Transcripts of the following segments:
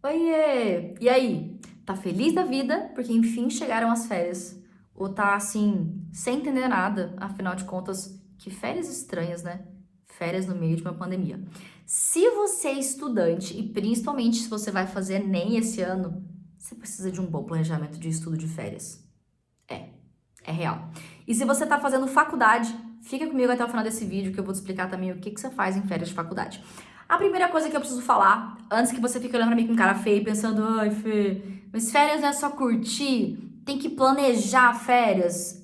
Oiê! E aí? Tá feliz da vida porque enfim chegaram as férias? Ou tá assim, sem entender nada? Afinal de contas, que férias estranhas, né? Férias no meio de uma pandemia. Se você é estudante e principalmente se você vai fazer Enem esse ano, você precisa de um bom planejamento de estudo de férias. É, é real. E se você tá fazendo faculdade, fica comigo até o final desse vídeo que eu vou te explicar também o que você faz em férias de faculdade. A primeira coisa que eu preciso falar, antes que você fique olhando pra mim com cara feia e pensando, ai, Fê, mas férias não é só curtir, tem que planejar férias.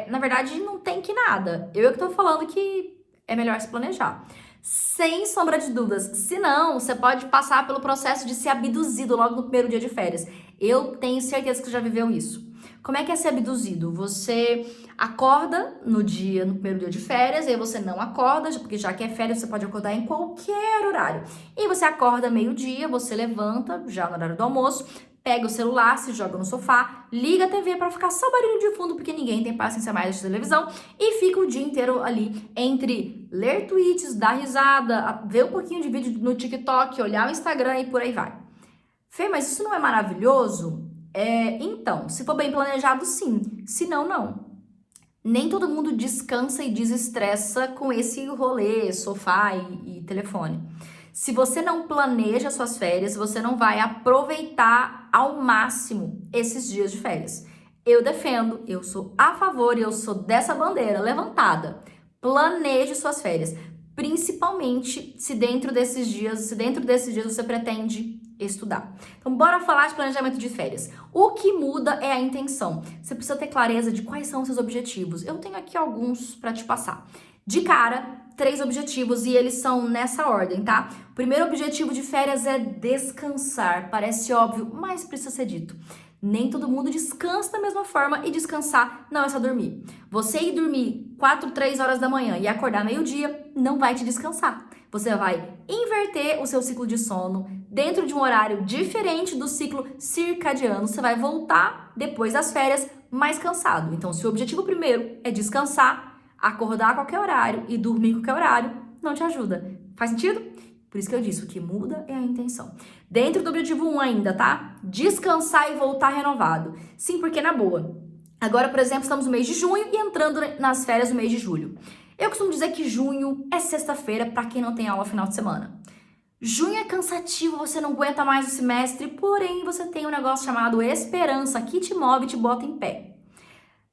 Na verdade, não tem que nada. Eu que tô falando que é melhor se planejar. Sem sombra de dúvidas. Se não, você pode passar pelo processo de ser abduzido logo no primeiro dia de férias. Eu tenho certeza que você já viveu isso. Como é que é ser abduzido? Você acorda no primeiro dia de férias, e aí você não acorda, porque já que é férias, você pode acordar em qualquer horário. E você acorda meio-dia, você levanta, já no horário do almoço, pega o celular, se joga no sofá, liga a TV para ficar só barulho de fundo, porque ninguém tem paciência mais de televisão, e fica o dia inteiro ali entre ler tweets, dar risada, ver um pouquinho de vídeo no TikTok, olhar o Instagram e por aí vai. Fê, mas isso não é maravilhoso? Então, se for bem planejado, sim. Se não, não. Nem todo mundo descansa e desestressa com esse rolê, sofá e telefone. Se você não planeja suas férias, você não vai aproveitar ao máximo esses dias de férias. Eu defendo, eu sou a favor e eu sou dessa bandeira levantada. Planeje suas férias, principalmente se dentro desses dias você pretende estudar. Então, bora falar de planejamento de férias. O que muda é a intenção. Você precisa ter clareza de quais são os seus objetivos. Eu tenho aqui alguns para te passar. De cara, 3 objetivos e eles são nessa ordem, tá? O primeiro objetivo de férias é descansar. Parece óbvio, mas precisa ser dito. Nem todo mundo descansa da mesma forma e descansar não é só dormir. Você ir dormir 4, 3 horas da manhã e acordar meio-dia não vai te descansar. Você vai inverter o seu ciclo de sono dentro de um horário diferente do ciclo circadiano. Você vai voltar depois das férias mais cansado. Então, se o objetivo primeiro é descansar, acordar a qualquer horário e dormir a qualquer horário, não te ajuda. Faz sentido? Por isso que eu disse, o que muda é a intenção. Dentro do objetivo 1 ainda, tá? Descansar e voltar renovado. Sim, porque na boa. Agora, por exemplo, estamos no mês de junho e entrando nas férias do mês de julho. Eu costumo dizer que junho é sexta-feira para quem não tem aula final de semana. Junho é cansativo, você não aguenta mais o semestre, porém você tem um negócio chamado esperança que te move e te bota em pé.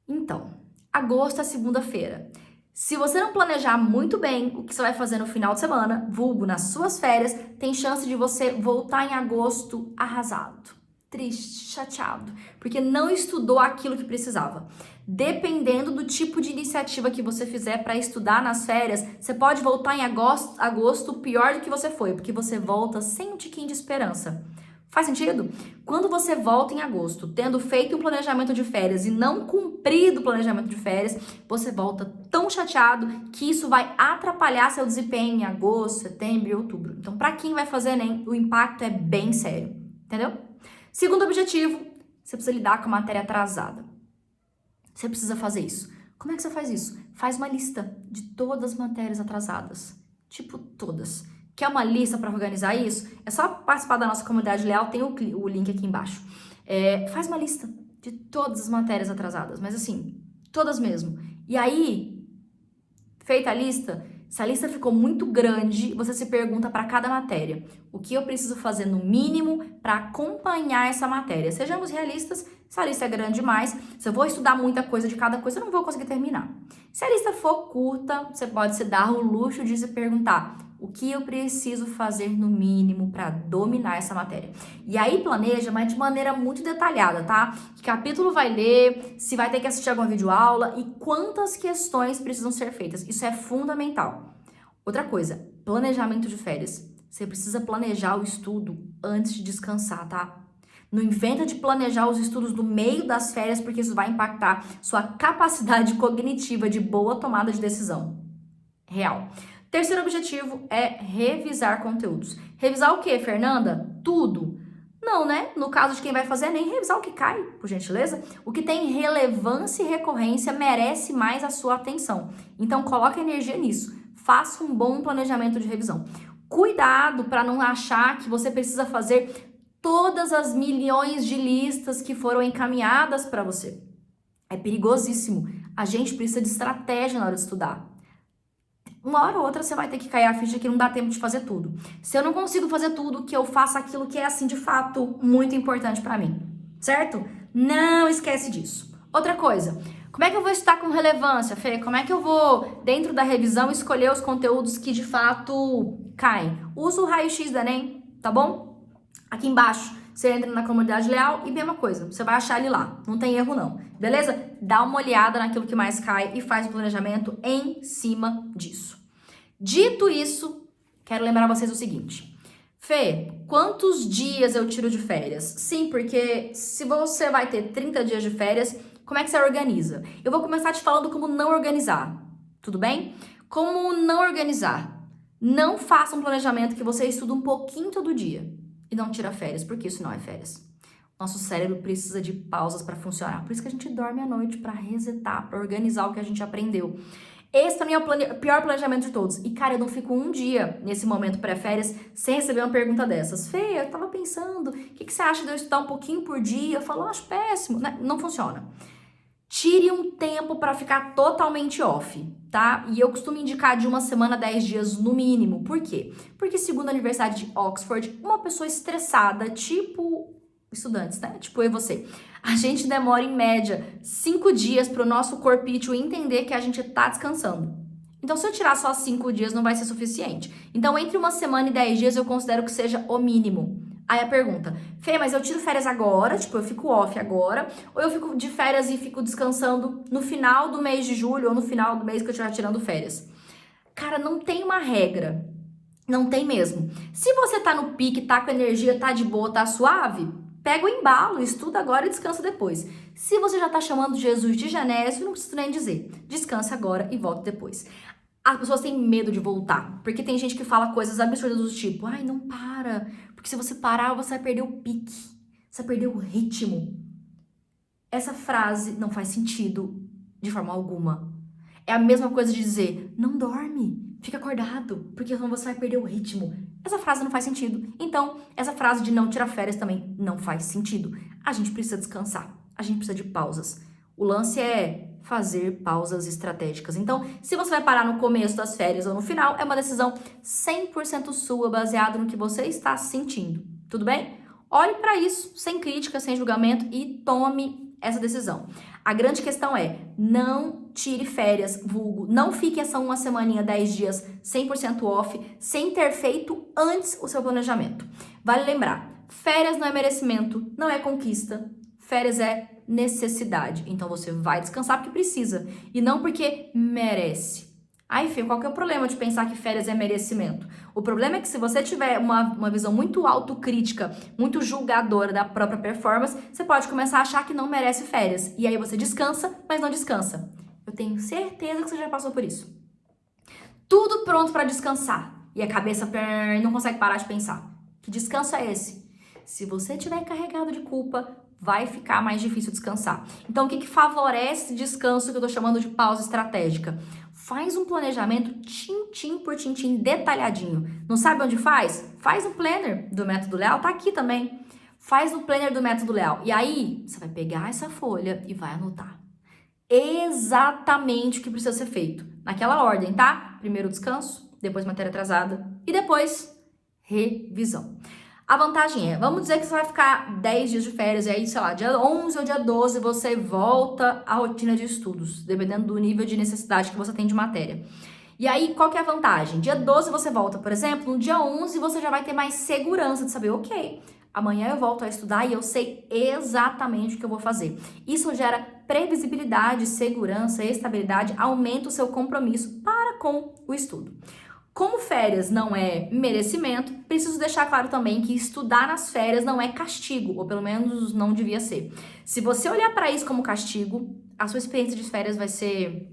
Então, agosto é segunda-feira. Se você não planejar muito bem o que você vai fazer no final de semana, vulgo nas suas férias, tem chance de você voltar em agosto arrasado, triste, chateado, porque não estudou aquilo que precisava. Dependendo do tipo de iniciativa que você fizer para estudar nas férias, você pode voltar em agosto pior do que você foi, porque você volta sem um tiquinho de esperança. Faz sentido? Quando você volta em agosto, tendo feito um planejamento de férias e não cumprido o planejamento de férias, você volta tão chateado que isso vai atrapalhar seu desempenho em agosto, setembro e outubro. Então, para quem vai fazer Enem, o impacto é bem sério, entendeu? Segundo objetivo, você precisa lidar com a matéria atrasada. Você precisa fazer isso. Como é que você faz isso? Faz uma lista de todas as matérias atrasadas. Tipo, todas. Quer uma lista para organizar isso? É só participar da nossa comunidade leal, tem o link aqui embaixo. Faz uma lista de todas as matérias atrasadas, mas assim, todas mesmo. E aí, feita a lista, se a lista ficou muito grande, você se pergunta para cada matéria: o que eu preciso fazer no mínimo para acompanhar essa matéria? Sejamos realistas, se a lista é grande demais, se eu vou estudar muita coisa de cada coisa, eu não vou conseguir terminar. Se a lista for curta, você pode se dar o luxo de se perguntar: o que eu preciso fazer no mínimo para dominar essa matéria? E aí planeja, mas de maneira muito detalhada, tá? Que capítulo vai ler, se vai ter que assistir alguma videoaula e quantas questões precisam ser feitas. Isso é fundamental. Outra coisa, planejamento de férias. Você precisa planejar o estudo antes de descansar, tá? Não inventa de planejar os estudos no meio das férias, porque isso vai impactar sua capacidade cognitiva de boa tomada de decisão. Real. Terceiro objetivo é revisar conteúdos. Revisar o quê, Fernanda? Tudo. Não, né? No caso de quem vai fazer, nem revisar o que cai, por gentileza. O que tem relevância e recorrência merece mais a sua atenção. Então, coloque energia nisso. Faça um bom planejamento de revisão. Cuidado para não achar que você precisa fazer todas as milhões de listas que foram encaminhadas para você. É perigosíssimo. A gente precisa de estratégia na hora de estudar. Uma hora ou outra você vai ter que cair a ficha que não dá tempo de fazer tudo. Se eu não consigo fazer tudo, que eu faça aquilo que é, assim, de fato, muito importante pra mim. Certo? Não esquece disso. Outra coisa, como é que eu vou estudar com relevância, Fê? Como é que eu vou, dentro da revisão, escolher os conteúdos que, de fato, caem? Usa o raio-x da Enem, tá bom? Aqui embaixo, você entra na comunidade leal e mesma coisa, você vai achar ele lá, não tem erro não, beleza? Dá uma olhada naquilo que mais cai e faz o planejamento em cima disso. Dito isso, quero lembrar vocês o seguinte, Fê, quantos dias eu tiro de férias? Sim, porque se você vai ter 30 dias de férias, como é que você organiza? Eu vou começar te falando como não organizar, tudo bem? Como não organizar? Não faça um planejamento que você estuda um pouquinho todo dia. E não tira férias, porque isso não é férias. Nosso cérebro precisa de pausas para funcionar. Por isso que a gente dorme à noite, para resetar, para organizar o que a gente aprendeu. Esse também é o pior planejamento de todos. E, cara, eu não fico um dia nesse momento pré-férias sem receber uma pergunta dessas. Fê, eu tava pensando, o que você acha de eu estudar um pouquinho por dia? Eu falo, acho péssimo. Não funciona. Tire um tempo para ficar totalmente off, tá? E eu costumo indicar de 1 semana a 10 dias no mínimo. Por quê? Porque segundo a Universidade de Oxford, uma pessoa estressada, tipo estudantes, né? Tipo eu e você, a gente demora em média 5 dias para o nosso corpício entender que a gente tá descansando. Então, se eu tirar só 5 dias, não vai ser suficiente. Então, entre 1 semana e 10 dias, eu considero que seja o mínimo. Aí a pergunta, Fê, mas eu tiro férias agora, tipo, eu fico off agora, ou eu fico de férias e fico descansando no final do mês de julho ou no final do mês que eu estiver tirando férias? Cara, não tem uma regra. Não tem mesmo. Se você tá no pique, tá com energia, tá de boa, tá suave, pega o embalo, estuda agora e descansa depois. Se você já tá chamando Jesus de Genésio, não preciso nem dizer. Descansa agora e volta depois. As pessoas têm medo de voltar, porque tem gente que fala coisas absurdas do tipo, ai, não para, porque se você parar, você vai perder o pique, você vai perder o ritmo. Essa frase não faz sentido de forma alguma. É a mesma coisa de dizer, não dorme, fica acordado, porque senão você vai perder o ritmo. Essa frase não faz sentido. Então, essa frase de não tirar férias também não faz sentido. A gente precisa descansar, a gente precisa de pausas. O lance é fazer pausas estratégicas. Então, se você vai parar no começo das férias ou no final, é uma decisão 100% sua, baseada no que você está sentindo. Tudo bem? Olhe para isso, sem crítica, sem julgamento e tome essa decisão. A grande questão é, não tire férias, vulgo, não fique essa 1 semaninha, 10 dias, 100% off, sem ter feito antes o seu planejamento. Vale lembrar, férias não é merecimento, não é conquista, férias é necessidade. Então você vai descansar porque precisa e não porque merece. Aí, Fê, qual que é o problema de pensar que férias é merecimento? O problema é que se você tiver uma visão muito autocrítica, muito julgadora da própria performance, você pode começar a achar que não merece férias. E aí você descansa, mas não descansa. Eu tenho certeza que você já passou por isso. Tudo pronto para descansar. E a cabeça não consegue parar de pensar. Que descanso é esse? Se você estiver carregado de culpa, vai ficar mais difícil descansar. Então, o que favorece esse descanso que eu tô chamando de pausa estratégica? Faz um planejamento tintim por tintim, detalhadinho. Não sabe onde faz? Faz no planner do Método Leal, tá aqui também. Faz no planner do Método Leal. E aí, você vai pegar essa folha e vai anotar exatamente o que precisa ser feito. Naquela ordem, tá? Primeiro descanso, depois matéria atrasada e depois revisão. A vantagem é, vamos dizer que você vai ficar 10 dias de férias e aí, sei lá, dia 11 ou dia 12 você volta à rotina de estudos, dependendo do nível de necessidade que você tem de matéria. E aí, qual que é a vantagem? Dia 12 você volta, por exemplo, no dia 11 você já vai ter mais segurança de saber, ok, amanhã eu volto a estudar e eu sei exatamente o que eu vou fazer. Isso gera previsibilidade, segurança, estabilidade, aumenta o seu compromisso para com o estudo. Como férias não é merecimento, preciso deixar claro também que estudar nas férias não é castigo, ou pelo menos não devia ser. Se você olhar para isso como castigo, a sua experiência de férias vai ser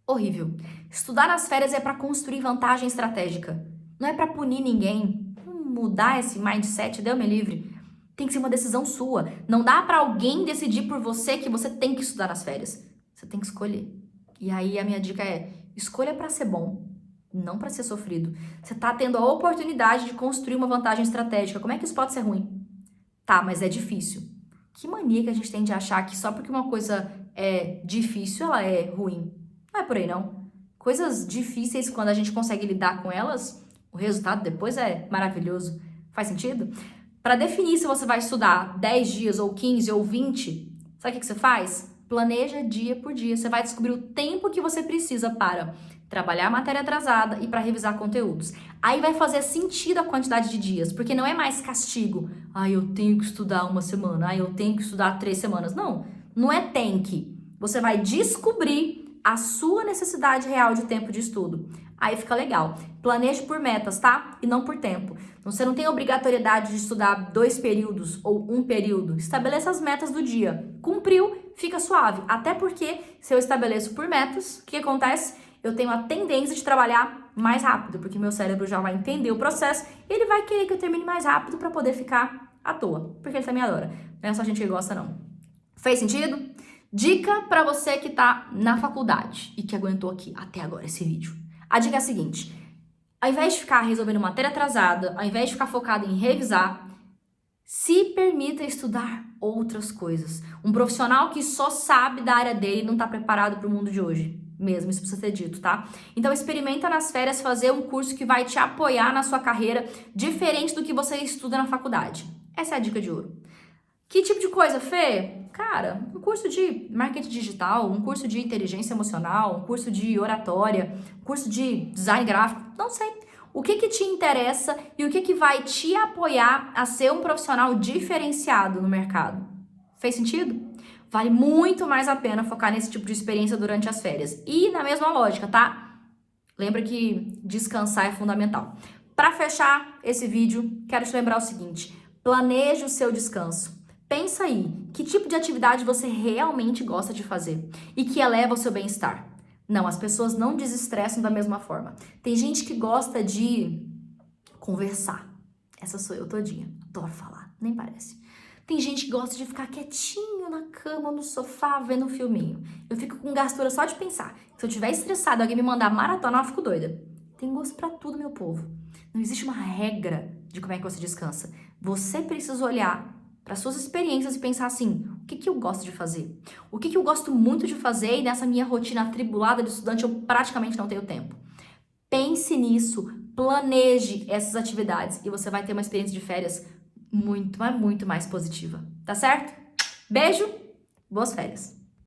horrível. Estudar nas férias é para construir vantagem estratégica, não é para punir ninguém. Mudar esse mindset, Deus me livre, tem que ser uma decisão sua. Não dá para alguém decidir por você que você tem que estudar nas férias. Você tem que escolher. E aí a minha dica é, escolha para ser bom. Não para ser sofrido. Você está tendo a oportunidade de construir uma vantagem estratégica. Como é que isso pode ser ruim? Tá, mas é difícil. Que mania que a gente tem de achar que só porque uma coisa é difícil, ela é ruim. Não é por aí, não. Coisas difíceis, quando a gente consegue lidar com elas, o resultado depois é maravilhoso. Faz sentido? Para definir se você vai estudar 10 dias, ou 15, ou 20, sabe o que você faz? Planeja dia por dia. Você vai descobrir o tempo que você precisa para trabalhar a matéria atrasada e para revisar conteúdos. Aí vai fazer sentido a quantidade de dias, porque não é mais castigo. Eu tenho que estudar uma semana. Eu tenho que estudar 3 semanas. Não, não é tem que. Você vai descobrir a sua necessidade real de tempo de estudo. Aí fica legal. Planeje por metas, tá? E não por tempo. Então, você não tem obrigatoriedade de estudar 2 períodos ou 1 período. Estabeleça as metas do dia. Cumpriu, fica suave. Até porque, se eu estabeleço por metas, o que acontece? Eu tenho a tendência de trabalhar mais rápido, porque meu cérebro já vai entender o processo e ele vai querer que eu termine mais rápido para poder ficar à toa, porque ele também adora. Não é só gente que gosta, não. Fez sentido? Dica para você que tá na faculdade e que aguentou aqui até agora esse vídeo. A dica é a seguinte: ao invés de ficar resolvendo matéria atrasada, ao invés de ficar focado em revisar, se permita estudar outras coisas. Um profissional que só sabe da área dele não está preparado para o mundo de hoje. Mesmo, isso precisa ser dito, tá? Então experimenta nas férias fazer um curso que vai te apoiar na sua carreira, diferente do que você estuda na faculdade. Essa é a dica de ouro. Que tipo de coisa, Fê? Cara, um curso de marketing digital, um curso de inteligência emocional, um curso de oratória, um curso de design gráfico, não sei. O que te interessa e o que vai te apoiar a ser um profissional diferenciado no mercado? Fez sentido? Vale muito mais a pena focar nesse tipo de experiência durante as férias. E na mesma lógica, tá? Lembra que descansar é fundamental. Para fechar esse vídeo, quero te lembrar o seguinte: planeje o seu descanso. Pensa aí, que tipo de atividade você realmente gosta de fazer e que eleva o seu bem-estar. Não, as pessoas não desestressam da mesma forma. Tem gente que gosta de conversar. Essa sou eu todinha. Adoro falar, nem parece. Tem gente que gosta de ficar quietinho na cama, no sofá, vendo um filminho. Eu fico com gastura só de pensar. Se eu estiver estressada e alguém me mandar maratona, eu fico doida. Tem gosto pra tudo, meu povo. Não existe uma regra de como é que você descansa. Você precisa olhar para suas experiências e pensar assim: o que eu gosto de fazer? O que eu gosto muito de fazer e nessa minha rotina atribulada de estudante eu praticamente não tenho tempo? Pense nisso, planeje essas atividades e você vai ter uma experiência de férias muito, mas muito mais positiva, tá certo? Beijo, boas férias!